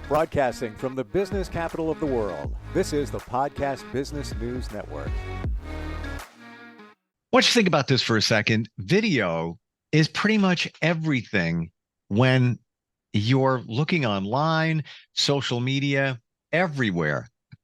Broadcasting from the business capital of the world, this is the Podcast Business News Network. What you think about this for a second? Video is pretty much everything when you're looking online, social media, everywhere. I'm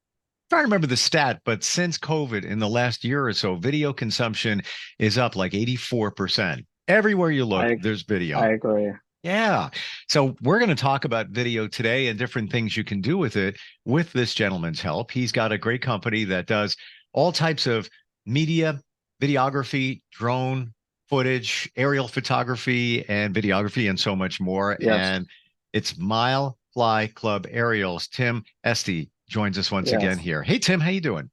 trying to remember the stat, but since COVID in the last year or so, video consumption is up like 84%. Everywhere you look, there's video. I agree. Yeah. So we're going to talk about video today and different things you can do with it with this gentleman's help. He's got a great company that does all types of media, videography, drone footage, aerial photography, and videography, and so much more. Yes. And it's Mile Fly Club Aerials. Tim Estey joins us once again here. Hey, Tim, how you doing?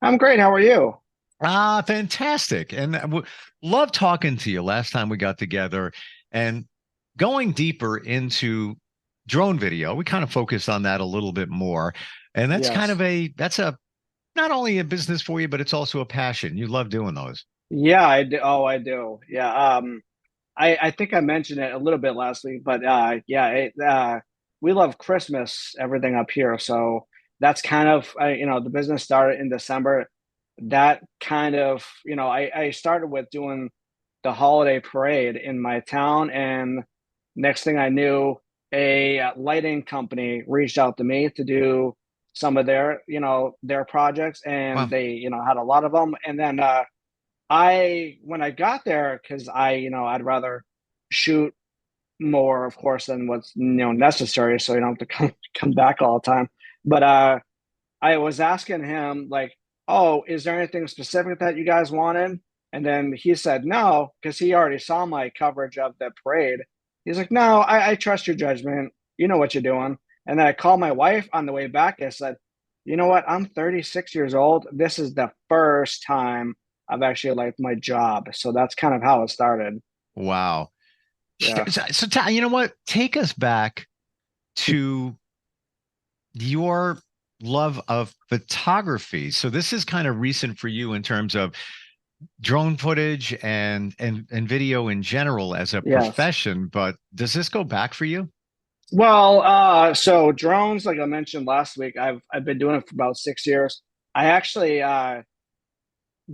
I'm great. How are you? Fantastic. And love talking to you. Last time we got together and going deeper into drone video, we kind of focused on that a little bit more. And that's kind of that's not only a business for you, but it's also a passion. You love doing those. Yeah, I do. Oh, I do. Yeah. I think I mentioned it a little bit last week, but we love Christmas, everything up here. So that's kind of, the business started in December. That kind of, I started with doing the holiday parade in my town, and next thing I knew, a lighting company reached out to me to do some of their projects, and they, had a lot of them. And then when I got there, because I'd rather shoot more, of course, than what's necessary, so you don't have to come back all the time. But I was asking him like, "Oh, is there anything specific that you guys wanted?" And then he said no, because he already saw my coverage of the parade. He's like, "No, I trust your judgment. You know what you're doing." And then I called my wife on the way back. I said, "You know what? I'm 36 years old. This is the first time I've actually liked my job." So that's kind of how it started. Wow. Yeah. So you know what? Take us back to your love of photography. So this is kind of recent for you in terms of drone footage and video in general as a profession, but does this go back for you? Well, so drones, like I mentioned last week, I've been doing it for about 6 years. I actually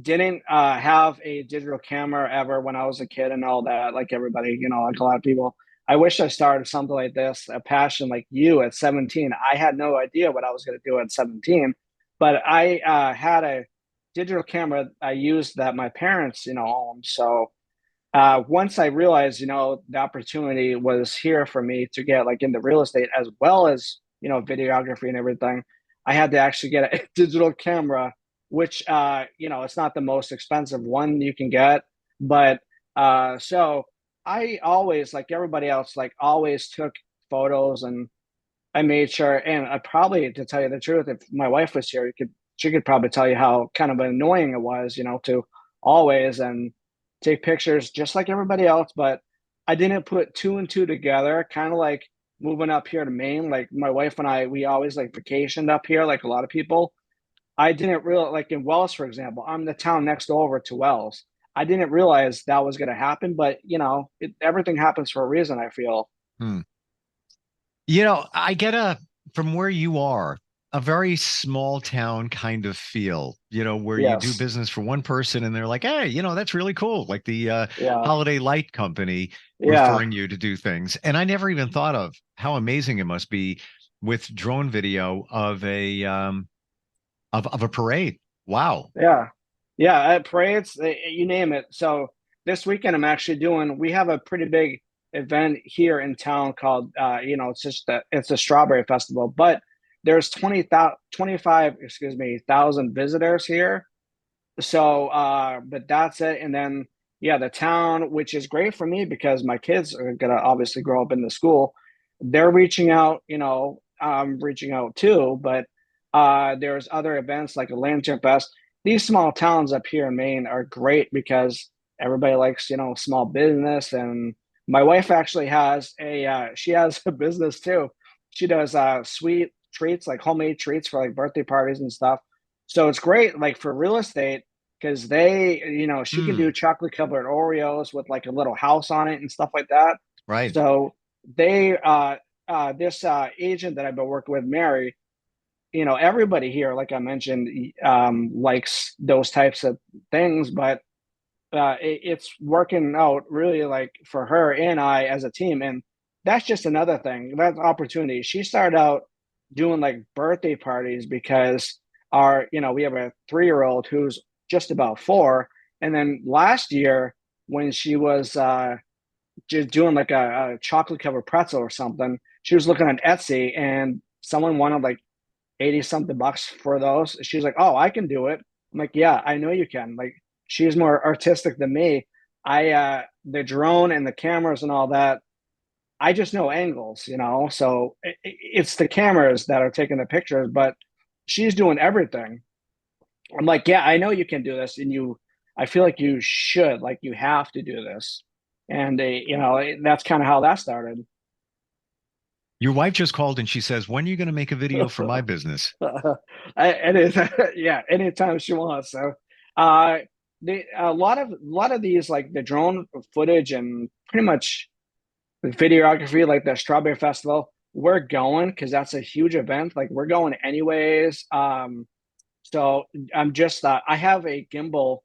didn't have a digital camera ever when I was a kid and all that, like everybody, like a lot of people. I wish I started something like this, a passion like you at 17. I had no idea what I was going to do at 17, but I had a digital camera I used that my parents, owned. So once I realized, the opportunity was here for me to get like into real estate as well as, videography and everything, I had to actually get a digital camera, which, it's not the most expensive one you can get. But so I always, like everybody else, like always took photos, and I made sure, and I probably, to tell you the truth, if my wife was here, she could probably tell you how kind of annoying it was, to always and take pictures just like everybody else. But I didn't put two and two together, kind of like moving up here to Maine. Like my wife and I, we always like vacationed up here, like a lot of people. I didn't realize, like in Wells, for example, I'm the town next over to Wells. I didn't realize that was going to happen, but everything happens for a reason, I feel. I get from where you are, a very small town kind of feel, where you do business for one person and they're like, hey, that's really cool. Like the Holiday Light Company referring you to do things. And I never even thought of how amazing it must be with drone video of a of a parade. Wow. Yeah. Parades, you name it. So this weekend we have a pretty big event here in town called, it's a strawberry festival, but there's 25,000 visitors here. So, but that's it. And then, the town, which is great for me because my kids are going to obviously grow up in the school. They're reaching out, I'm reaching out too, but there's other events like a Lantern Fest. These small towns up here in Maine are great because everybody likes, small business. And my wife actually has she has a business too. She does sweet treats, like homemade treats for like birthday parties and stuff. So it's great, like for real estate, because she can do chocolate covered Oreos with like a little house on it and stuff like that. Right. So they this agent that I've been working with, Mary, everybody here, like I mentioned, likes those types of things, but it's working out really like for her and I as a team. And that's just another thing. That's opportunity. She started out doing like birthday parties because we have a 3-year-old who's just about 4. And then last year when she was just doing like a chocolate covered pretzel or something, she was looking on Etsy and someone wanted like 80 something bucks for those. She's like, "Oh, I can do it." I'm like, "Yeah, I know you can." Like, she's more artistic than me. The drone and the cameras and all that, I just know angles, so it's the cameras that are taking the pictures, but she's doing everything. I'm like, "Yeah, I know you can do this, and I feel like you should, like, you have to do this." And that's kind of how that started. Your wife just called and she says, "When are you going to make a video for my business?" Yeah, anytime she wants. So, uh, a lot of these like the drone footage and pretty much the videography, like the Strawberry Festival, we're going because that's a huge event. Like we're going anyways. So I'm just I have a gimbal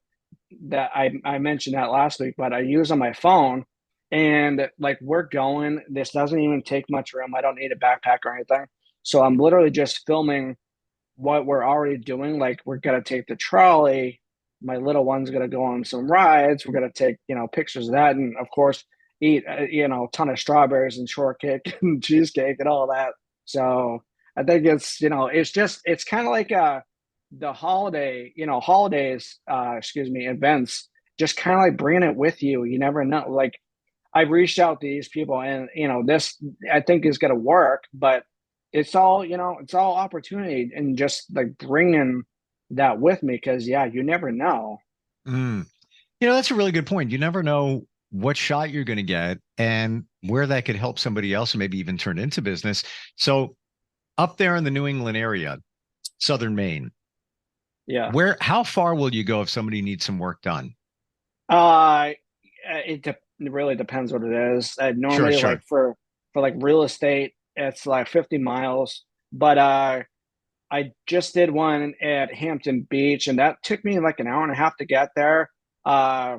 that I mentioned that last week, but I use on my phone. And like we're going, this doesn't even take much room. I don't need a backpack or anything. So I'm literally just filming what we're already doing. Like we're gonna take the trolley. My little one's gonna go on some rides. We're gonna take pictures of that, and of course eat a ton of strawberries and shortcake and cheesecake and all that. So I think it's kind of like the holidays, excuse me, events, just kind of like bringing it with you. You never know. Like I reached out to these people and this I think is going to work, but it's all opportunity and just like bringing that with me. Cause yeah, you never know. Mm. That's a really good point. You never know what shot you're going to get and where that could help somebody else and maybe even turn into business. So up there in the New England area, Southern Maine, Yeah. how far will you go if somebody needs some work done? Uh, it really depends what it is. Sure, Normally like sure. for like real estate, it's like 50 miles, but, I just did one at Hampton Beach, and that took me like an hour and a half to get there, uh,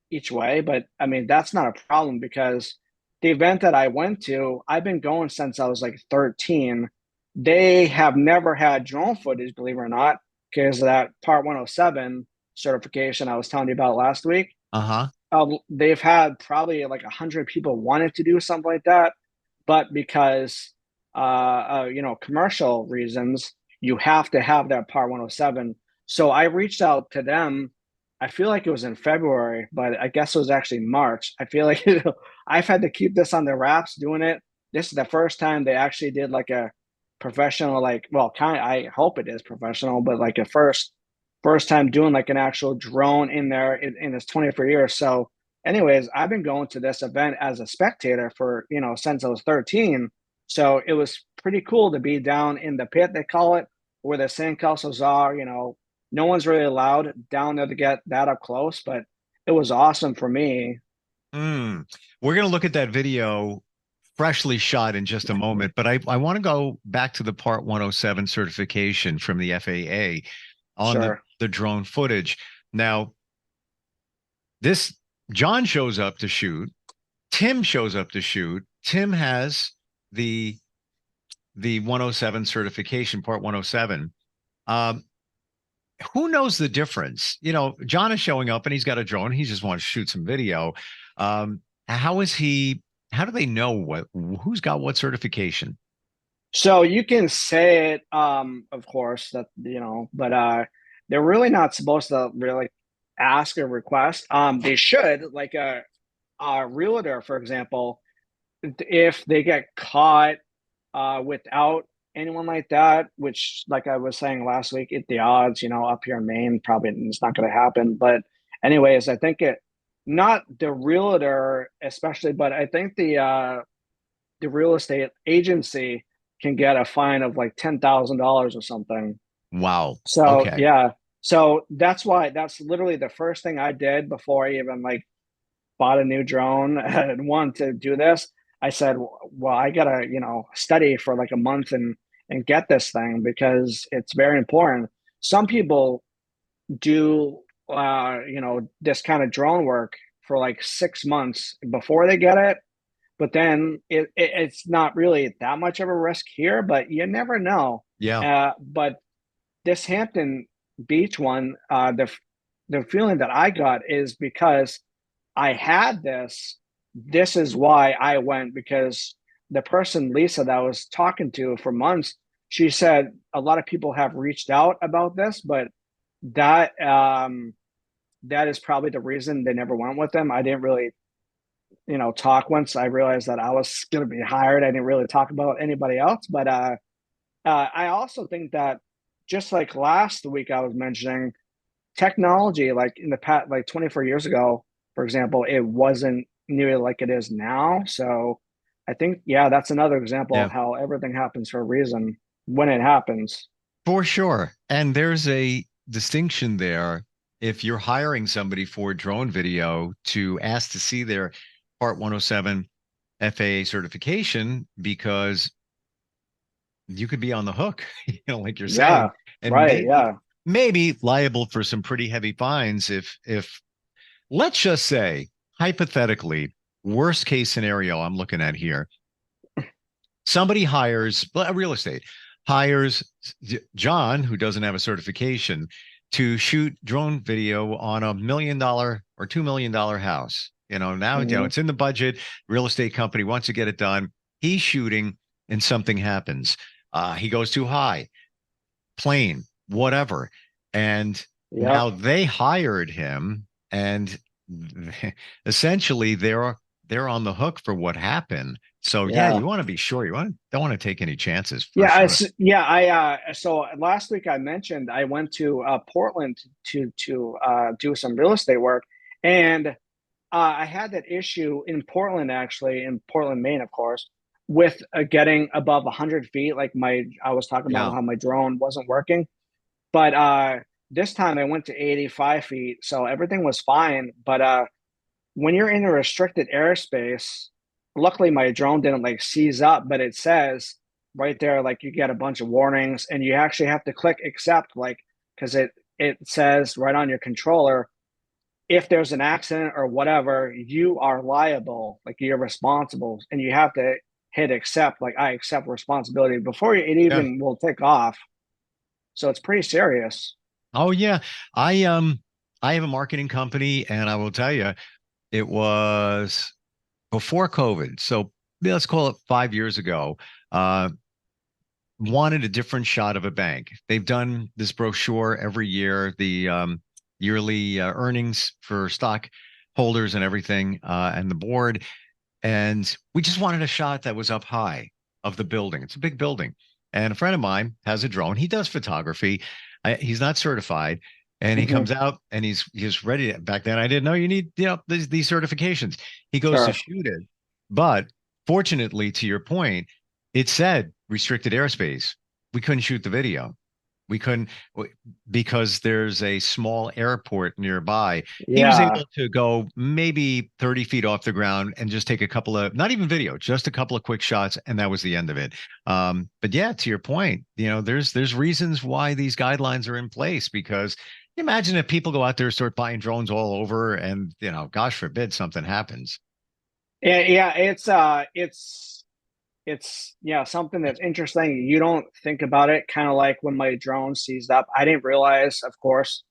each way. But I mean, that's not a problem because the event that I went to, I've been going since I was like 13. They have never had drone footage, believe it or not, because of that Part 107 certification I was telling you about last week. Uh-huh. They've had probably like 100 people wanted to do something like that, but because commercial reasons, you have to have that Part 107. So I reached out to them. I feel like it was in February, but I guess it was actually March. I feel like I've had to keep this on the wraps doing it. This is the first time they actually did like a professional, like, well, kind of, I hope it is professional, but like a first time doing like an actual drone in there in its 24 years. So anyways, I've been going to this event as a spectator for, since I was 13. So it was pretty cool to be down in the pit, they call it, where the sandcastles are. No one's really allowed down there to get that up close, but it was awesome for me. Mm. We're going to look at that video freshly shot in just a moment, but I want to go back to the Part 107 certification from the FAA on Sure. the drone footage. Now, this John shows up to shoot. Tim shows up to shoot. Tim has the 107 certification, Part 107. Um, who knows the difference? John is showing up and he's got a drone. He just wants to shoot some video. How is he? How do they know who's got what certification? So you can say it, of course, that but they're really not supposed to really ask or request. They should, like a realtor, for example, if they get caught without anyone like that, which, like I was saying last week, the odds, up here in Maine, probably it's not going to happen. But anyways, I think not the realtor especially, but I think the real estate agency can get a fine of like $10,000 or something. Wow. So Okay. yeah, so that's literally the first thing I did before I even like bought a new drone and wanted to do this. I said, well, I gotta, study for like a month and get this thing because it's very important. Some people do, this kind of drone work for like 6 months before they get it, but then it's not really that much of a risk here, but you never know. Yeah. But this Hampton Beach one, the feeling that I got is because I had this. This is why I went, because the person, Lisa, that I was talking to for months, she said a lot of people have reached out about this, but that that is probably the reason they never went with them. I didn't really, talk once I realized that I was going to be hired. I didn't really talk about anybody else, but I also think that just like last week I was mentioning, technology, like in the past, like 24 years ago, for example, it wasn't nearly like it is now. So I think, yeah, that's another example Yeah. of how everything happens for a reason when it happens. For sure. And there's a distinction there. If you're hiring somebody for drone video to ask to see their Part 107 FAA certification, because you could be on the hook, like you're Yeah, saying, and right. Yeah. maybe liable for some pretty heavy fines if let's just say, hypothetically, worst case scenario I'm looking at here, somebody hires a real estate hires John, who doesn't have a certification, to shoot drone video on $1 million or $2 million house. Now Hmm. it's in the budget. Real estate company wants to get it done. He's shooting, and something happens. He goes too high, plane, whatever, and Yep. now they hired him, and essentially they're on the hook for what happened. So yeah, Yeah. you want to be sure. Don't want to take any chances for Yeah. sure. So last week I mentioned I went to Portland to do some real estate work, and I had that issue in Portland, actually, in Portland, Maine, of course, with getting above 100 feet. Like I was talking about Yeah. how my drone wasn't working, but this time I went to 85 feet, so everything was fine. But when you're in a restricted airspace, luckily my drone didn't like seize up, but it says right there, like you get a bunch of warnings, and you actually have to click accept, like because it says right on your controller, if there's an accident or whatever, you are liable, like you're responsible, and you have to hit accept, like I accept responsibility before it Yeah. even will take off. So it's pretty serious. Oh yeah. I have a marketing company, and I will tell you, it was before COVID. So let's call it 5 years ago. Uh, Wanted a different shot of a bank. They've done this brochure every year, the yearly earnings for stock holders and everything, and the board. And we just wanted a shot that was up high of the building. It's a big building. And a friend of mine has a drone. He does photography. He's not certified. And he Hmm. comes out and he's ready. Back then, I didn't know you need, these certifications. He goes to Sure. shoot it. But fortunately, to your point, it said restricted airspace. We couldn't shoot the video. We couldn't because there's a small airport nearby. He was Yeah. able to go maybe 30 feet off the ground and just take a couple of, not even video, just a couple of quick shots, and that was the end of it. But yeah, to your point, there's reasons why these guidelines are in place, because imagine if people go out there and start buying drones all over, and gosh forbid something happens. Yeah, it's yeah, something that's interesting. You don't think about it, kind of like when my drone seized up. I didn't realize, of course,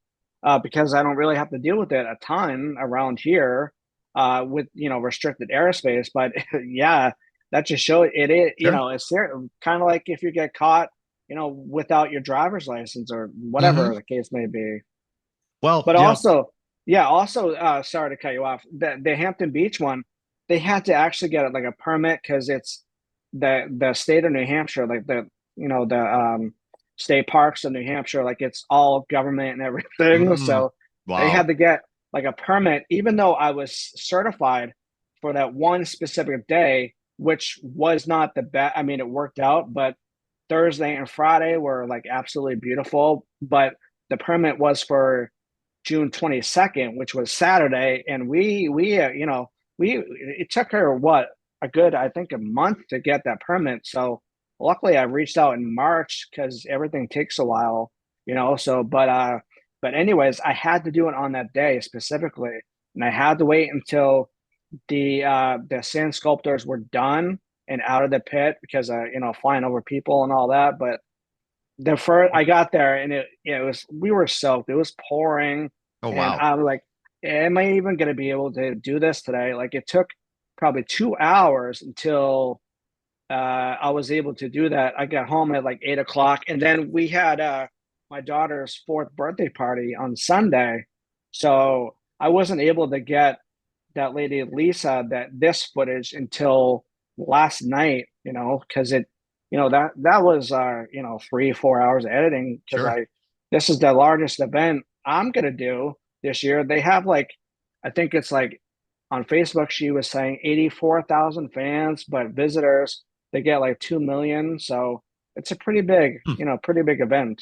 because I don't really have to deal with it a ton around here, with restricted airspace. But yeah, that just shows it. Sure. It's kind of like if you get caught, without your driver's license or Hmm. whatever the case may be. Well, But also, yeah, also, sorry to cut you off. The Hampton Beach one, they had to actually get like a permit because it's the state of New Hampshire, like the state parks of New Hampshire, like it's all government and everything. mm, So they had wow. to get like a permit, even though I was certified for that one specific day, which was not the best. I mean, it worked out, but Thursday and Friday were like absolutely beautiful. But the permit was for June 22nd, which was Saturday, and we it took her what I think, a month to get that permit. So luckily I reached out in March because everything takes a while, so, but anyways, I had to do it on that day specifically. And I had to wait until the sand sculptors were done and out of the pit because flying over people and all that. But the first I got there and it was, we were soaked. It was pouring, Oh, and wow. I'm like, am I even going to be able to do this today? Like, it took probably 2 hours until I was able to do that. I got home at like 8 o'clock, and then we had my daughter's fourth birthday party on Sunday, so I wasn't able to get that lady Lisa this footage until last night. Because that was 3-4 hours of editing, because Sure. this is the largest event I'm gonna do this year. They have, like, I think it's like, on Facebook she was saying 84,000 fans, but visitors they get like 2 million. So it's a Hmm. pretty big event.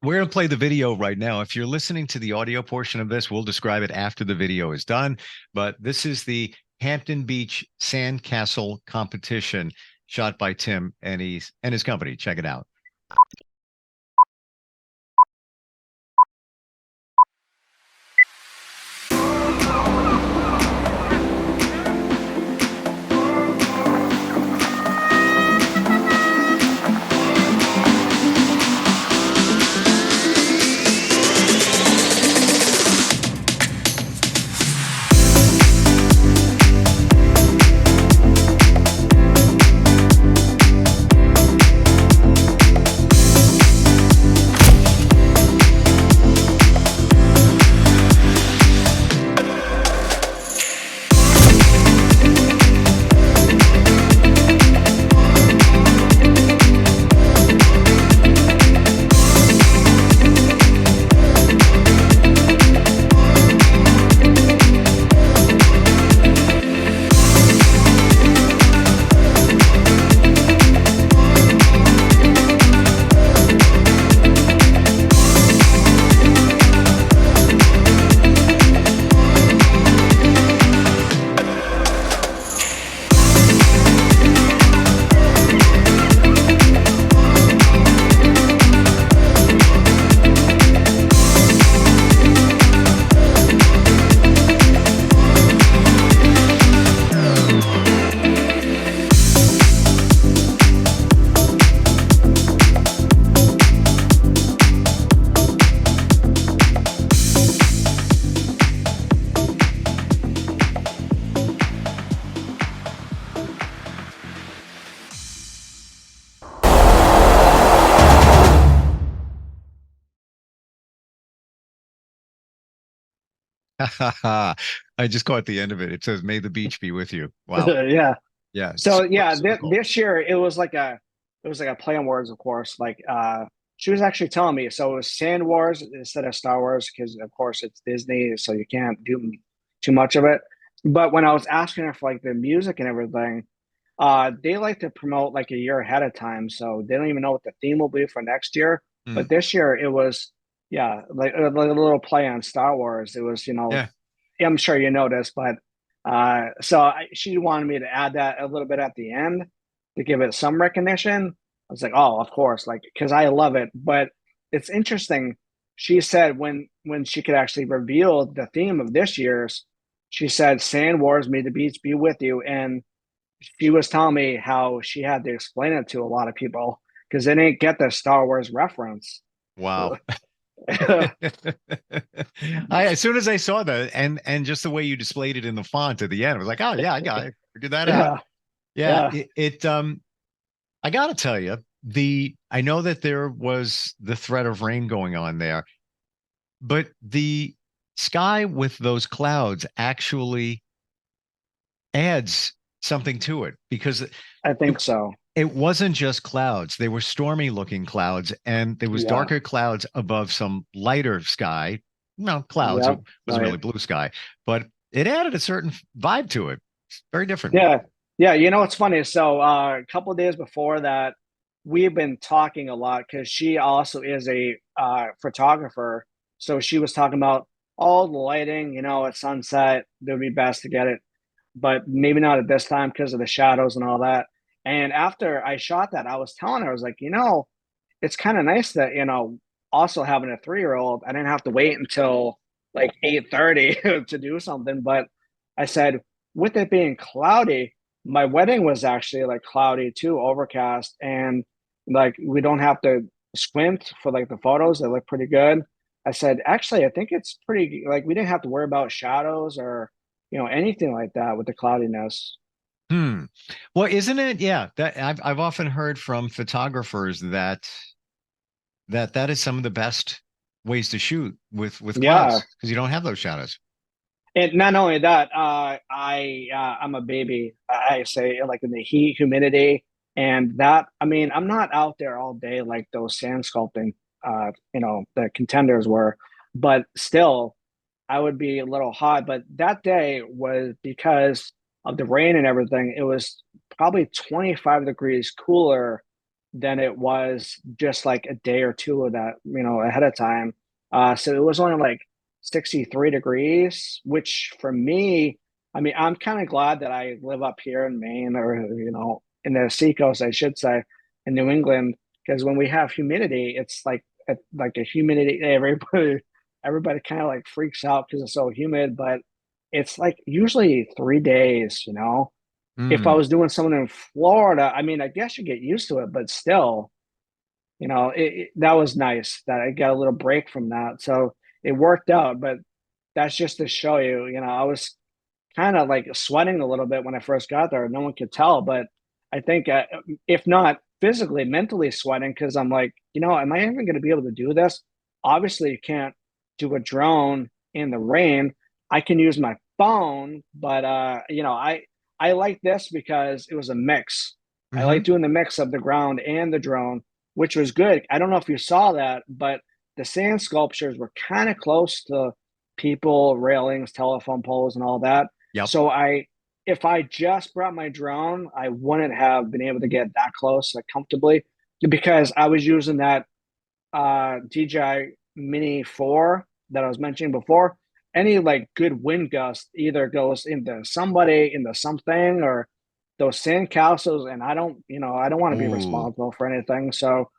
We're going to play the video right now. If you're listening to the audio portion of this, we'll describe it after the video is done. But this is the Hampton Beach Sandcastle competition shot by Tim and his company. Check it out. I just caught the end of it. It says, "May the beach be with you." Wow. Yeah. Yeah. So Super, yeah, super cool. this year it was like a play on words, of course. Like, she was actually telling me, so it was Sand Wars instead of Star Wars, because of course it's Disney, so you can't do too much of it. But when I was asking her for like the music and everything, they like to promote like a year ahead of time, so they don't even know what the theme will be for next year. Hmm. But this year it was, yeah, like a little play on Star Wars. It was, Yeah. I'm sure you noticed, but she wanted me to add that a little bit at the end to give it some recognition. I was like, oh, of course, like, because I love it. But it's interesting. She said when she could actually reveal the theme of this year's, she said, "Sand Wars, may the beach be with you," and she was telling me how she had to explain it to a lot of people because they didn't get the Star Wars reference. Wow. As soon as I saw that and just the way you displayed it in the font at the end, I was like, oh yeah, I got it. Figured that out. Yeah, Yeah. yeah. I gotta tell you, I know that there was the threat of rain going on there, but the sky with those clouds actually adds something to it because I it, think so. it wasn't just clouds. They were stormy looking clouds, and there was Yeah. darker clouds above some lighter sky. No, clouds. It Yep. wasn't Right. really blue sky, but it added a certain vibe to it. It's very different. Yeah. Yeah. What's funny? So a couple of days before that, we've been talking a lot because she also is a photographer. So she was talking about all the lighting, at sunset, it would be best to get it. but maybe not at this time because of the shadows and all that. And after I shot that, I was telling her, I was like, it's kind of nice that, also having a 3-year-old, I didn't have to wait until like 8:30 to do something. But I said, with it being cloudy, my wedding was actually like cloudy too, overcast, and like we don't have to squint for like the photos. They look pretty good. I said, actually, I think it's pretty like we didn't have to worry about shadows or anything like that with the cloudiness. Hmm. Well, isn't it? Yeah, that I've often heard from photographers that that is some of the best ways to shoot with Yeah. clouds because you don't have those shadows. And not only that, I'm a baby. I say like in the heat, humidity, and that. I mean, I'm not out there all day like those sand sculpting, the contenders were, but still, I would be a little hot. But that day was because of the rain and everything. It was probably 25 degrees cooler than it was just like a day or two of that, ahead of time. So it was only like 63 degrees, which for me, I mean, I'm kind of glad that I live up here in Maine or, in the seacoast, I should say, in New England, because when we have humidity, it's like a humidity, everybody kind of like freaks out because it's so humid, but it's like usually 3 days. If I Hmm. was doing something in Florida, I mean, I guess you get used to it, but still, that was nice that I got a little break from that. So it worked out, but that's just to show you, I was kind of like sweating a little bit when I first got there. No one could tell, but I think if not physically, mentally sweating because I'm like, am I even going to be able to do this? Obviously, you can't do a drone in the rain. I can use my phone, but I like this because it was a mix. I like Hmm. doing the mix of the ground and the drone, which was good. I don't know if you saw that, but the sand sculptures were kind of close to people, railings, telephone poles, and all that. Yep. So if I just brought my drone, I wouldn't have been able to get that close like comfortably because I was using that DJI Mini 4 that I was mentioning before. Any like good wind gust either goes into somebody, into something, or those sandcastles, and I don't want to be Ooh. responsible for anything. So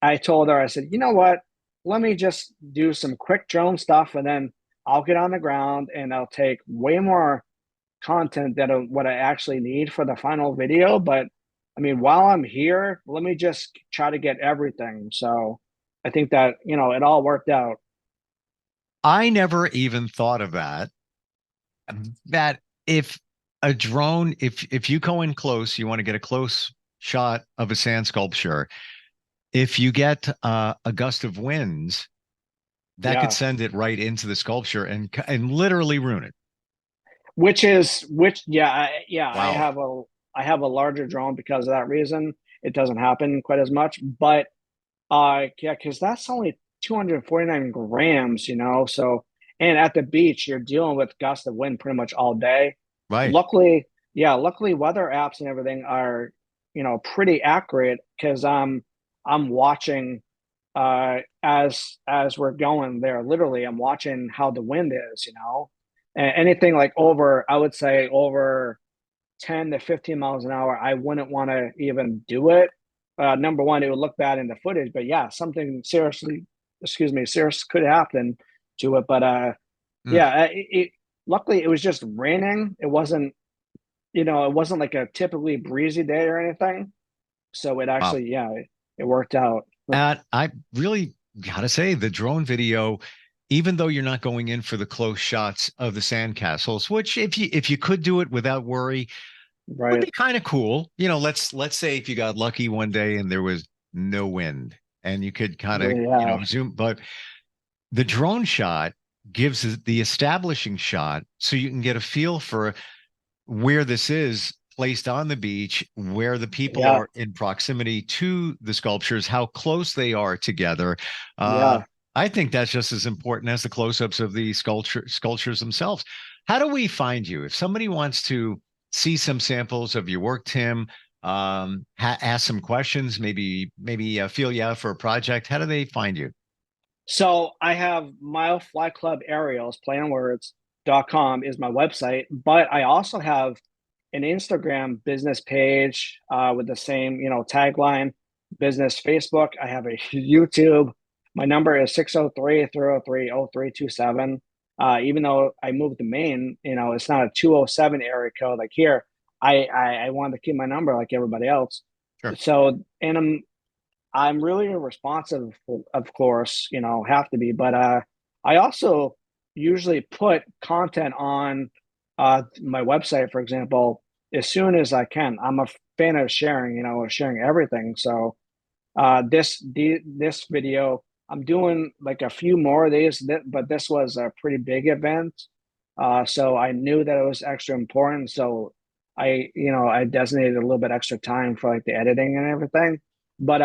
I told her, I said, you know what? Let me just do some quick drone stuff, and then I'll get on the ground, and I'll take way more content than what I actually need for the final video. But I mean, while I'm here, let me just try to get everything. So I think that, it all worked out. I never even thought of that. That if a drone, if you go in close, you want to get a close shot of a sand sculpture. If you get a gust of winds, that could Yeah. send it right into the sculpture and literally ruin it. Yeah, Wow. I have a larger drone because of that reason. It doesn't happen quite as much, but yeah, because that's only 249 grams, so and at the beach you're dealing with gusts of wind pretty much all day. Right. Luckily weather apps and everything are, pretty accurate because I'm watching as we're going there. Literally, I'm watching how the wind is, and anything like over, I would say over 10 to 15 miles an hour, I wouldn't want to even do it. Number one, it would look bad in the footage, but yeah, something serious could happen to it. But Mm. yeah, luckily it was just raining. It wasn't like a typically breezy day or anything. So it Wow. actually, yeah, it worked out. And I really gotta say, the drone video, even though you're not going in for the close shots of the sandcastles, which if you could do it without worry, would Right. be kind of cool. Let's say if you got lucky one day and there was no wind and you could kind of, Yeah. zoom, but the drone shot gives the establishing shot so you can get a feel for where this is placed on the beach, where the people Yeah. are in proximity to the sculptures, how close they are together. Uh, Yeah. I think that's just as important as the close-ups of the sculptures themselves. How do we find you? If somebody wants to see some samples of your work, Tim, ask some questions, maybe feel you out for a project, how do they find you? So I have Mile Fly Club aerials, play on words. estey.com is my website, but I also have an Instagram business page with the same, tagline, business Facebook. I have a YouTube. My number is 603-303-0327. Even though I moved to Maine, it's not a 207 area code like here. I wanted to keep my number like everybody else. Sure. So, and I'm really responsive, of course, have to be, but I also usually put content on my website, for example, as soon as I can. I'm a fan of sharing, sharing everything. So this video, I'm doing like a few more of these, but this was a pretty big event. So I knew that it was extra important. So I designated a little bit extra time for like the editing and everything. But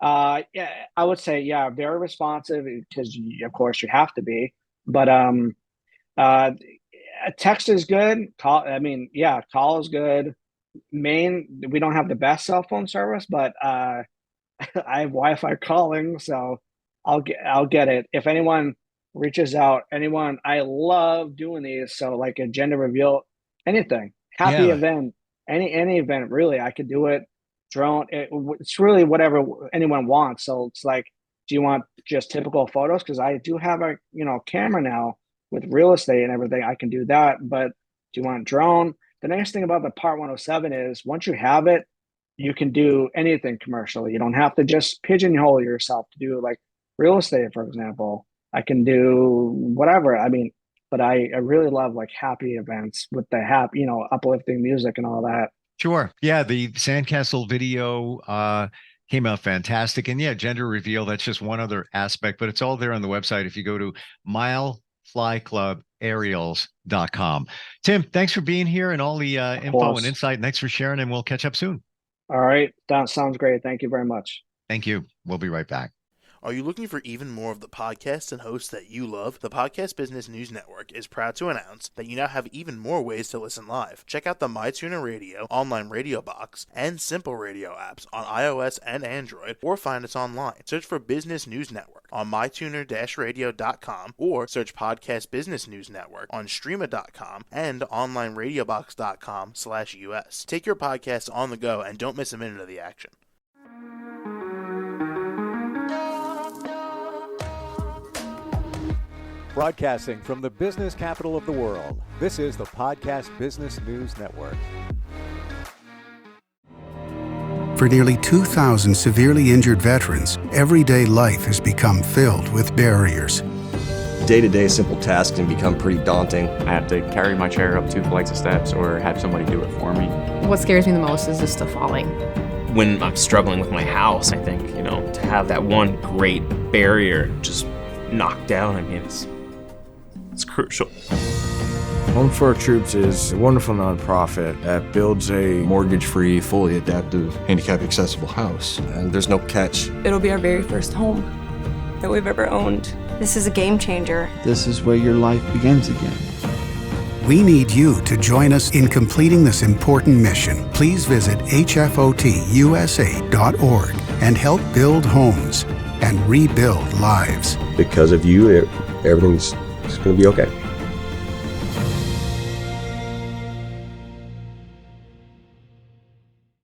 yeah, I would say, yeah, very responsive because of course you have to be. But text is good. Call is good. Maine, we don't have the best cell phone service, but I have Wi-Fi calling, so I'll get it. If anyone reaches out, I love doing these. So like a gender reveal, anything, happy event, any event, really, I could do it. Drone, it's really whatever anyone wants. So it's like, do you want just typical photos? Because I do have a camera now with real estate and everything. I can do that. But do you want drone? The nice thing about the Part 107 is once you have it, you can do anything commercially. You don't have to just pigeonhole yourself to do like real estate, for example. I can do whatever. I mean, but I really love like happy events with the uplifting music and all that. Sure. Yeah. The Sandcastle video came out fantastic. And yeah, gender reveal, that's just one other aspect, but it's all there on the website. If you go to mileflyclubaerials.com. Tim, thanks for being here and all the info and insight. Thanks for sharing, and we'll catch up soon. All right. That sounds great. Thank you very much. Thank you. We'll be right back. Are you looking for even more of the podcasts and hosts that you love? The Podcast Business News Network is proud to announce that you now have even more ways to listen live. Check out the MyTuner Radio, online radio box, and Simple Radio apps on iOS and Android, or find us online. Search for Business News Network on mytuner-radio.com, or search Podcast Business News Network on streama.com and onlineradiobox.com/US. Take your podcast on the go and don't miss a minute of the action. Broadcasting from the business capital of the world, this is the Podcast Business News Network. For nearly 2,000 severely injured veterans, everyday life has become filled with barriers. Day-to-day simple tasks can become pretty daunting. I have to carry my chair up 2 flights of steps or have somebody do it for me. What scares me the most is just the falling. When I'm struggling with my house, I think, to have that one great barrier just knocked down, it's crucial. Home for Our Troops is a wonderful nonprofit that builds a mortgage-free, fully adaptive, handicap-accessible house. And there's no catch. It'll be our very first home that we've ever owned. This is a game changer. This is where your life begins again. We need you to join us in completing this important mission. Please visit hfotusa.org and help build homes and rebuild lives. Because of you, everything's going to be okay.